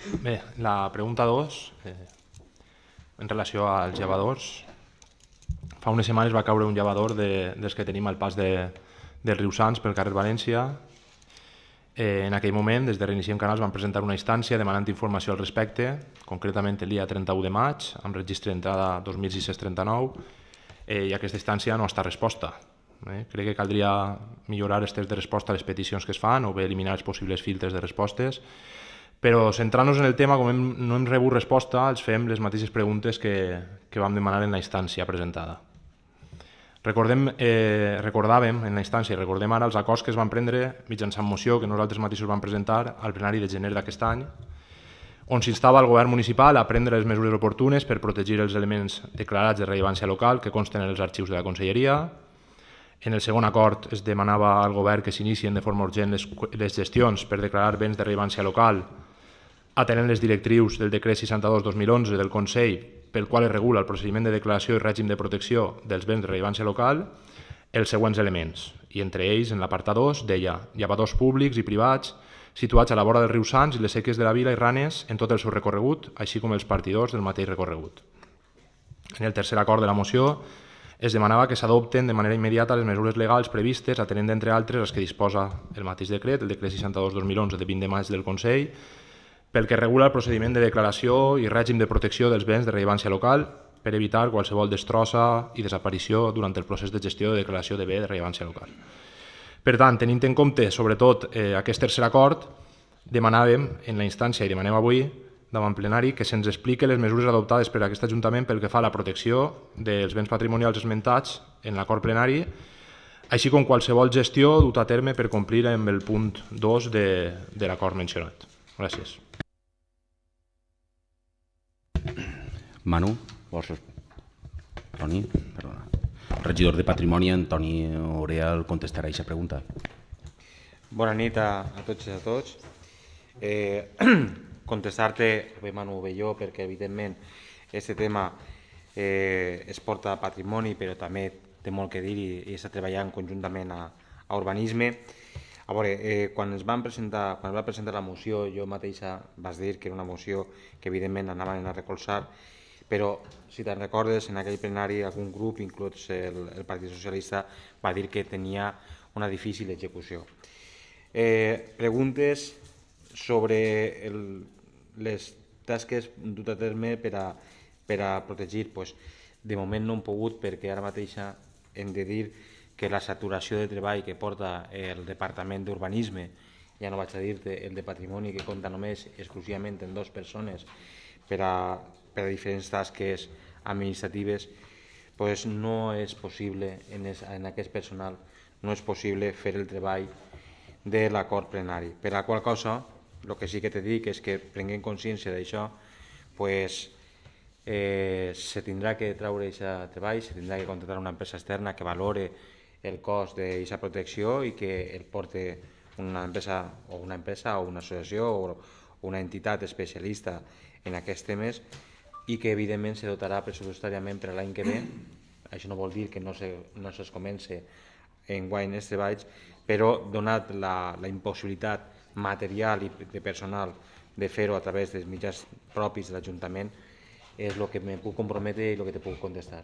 Bé, la pregunta 2, en relació als llevadors. Fa unes setmanes va caure un llevador dels que tenim al pas del Riu Sants pel carrer València. En aquell moment, des de Reiniciem Canals, van presentar una instància demanant informació al respecte, concretament el dia 31 de maig, amb registre d'entrada 2639, i aquesta instància no està resposta. Crec que caldria millorar els temps de resposta a les peticions que es fan o bé eliminar els possibles filtres de respostes, però centrant-nos en el tema, com no hem rebut resposta, els fem les mateixes preguntes que vam demanar en la instància presentada. Recordàvem en la instància i recordem ara els acords que es van prendre mitjançant moció que nosaltres mateixos vam presentar al plenari de gener d'aquest any, on s'instava al govern municipal a prendre les mesures oportunes per protegir els elements declarats de rellevància local que consten en els arxius de la Conselleria. En el segon acord es demanava al govern que s'inicien de forma urgent les gestions per declarar béns de rellevància local, atenent les directrius del decret 62-2011 del Consell, pel qual es regula el procediment de declaració i règim de protecció dels béns de rellevància local, els següents elements. I entre ells, en l'apartat 2, deia llevadors públics i privats situats a la vora del riu Sants i les seques de la Vila i Ranes en tot el seu recorregut, així com els partidors del mateix recorregut. En el tercer acord de la moció es demanava que s'adopten de manera immediata les mesures legals previstes, atenent, entre altres, les que disposa el mateix decret, el decret 62-2011 de 20 de maig del Consell, pel que regula el procediment de declaració i règim de protecció dels béns de rellevància local per evitar qualsevol destrossa i desaparició durant el procés de gestió de declaració de bé de rellevància local. Per tant, tenint en compte, sobretot, aquest tercer acord, demanàvem en la instància i demanem avui davant plenari que se'ns expliqui les mesures adoptades per aquest Ajuntament pel que fa a la protecció dels béns patrimonials esmentats en l'acord plenari, així com qualsevol gestió dut a terme per complir amb el punt 2 de l'acord mencionat. Gràcies. Manu, vols respondre? Toni, perdona. El regidor de Patrimoni, Antoni Oreal, contestarà aquesta pregunta. Bona nit a tots i a tots. Contestar-te, bé Manu, bé jo, perquè evidentment aquest tema es porta a Patrimoni, però també té molt que dir i està treballant conjuntament a Urbanisme. A veure, quan es va presentar la moció, jo mateixa vas dir que era una moció que evidentment anaven a recolzar, però si te'n recordes, en aquell plenari algun grup, inclús el Partit Socialista, va dir que tenia una difícil execució. Preguntes sobre les tasques dut a terme per a protegir. De moment no hem pogut, perquè ara mateixa hem de dir que la saturació de treball que porta el Departament d'Urbanisme, ja no vaig a dir-te el de Patrimoni, que compta només exclusivament en 2 persones per a diferents tasques administratives, no és possible, en aquest personal, no és possible fer el treball de l'acord plenari. Per la qual cosa, el que sí que te dic és que prenguem consciència d'això, se tindrà que treure aquest treball, se tindrà que contractar una empresa externa que valore el cost d'aquesta protecció i que el porte una empresa o una associació o una entitat especialista en aquests temes i que evidentment se dotarà pressupostàriament per a l'any que ve. Això no vol dir que no es comence enguany els treballs, però donat la impossibilitat material i de personal de fer-ho a través dels mitjans propis de l'Ajuntament, és el que me puc comprometre i el que te puc contestar.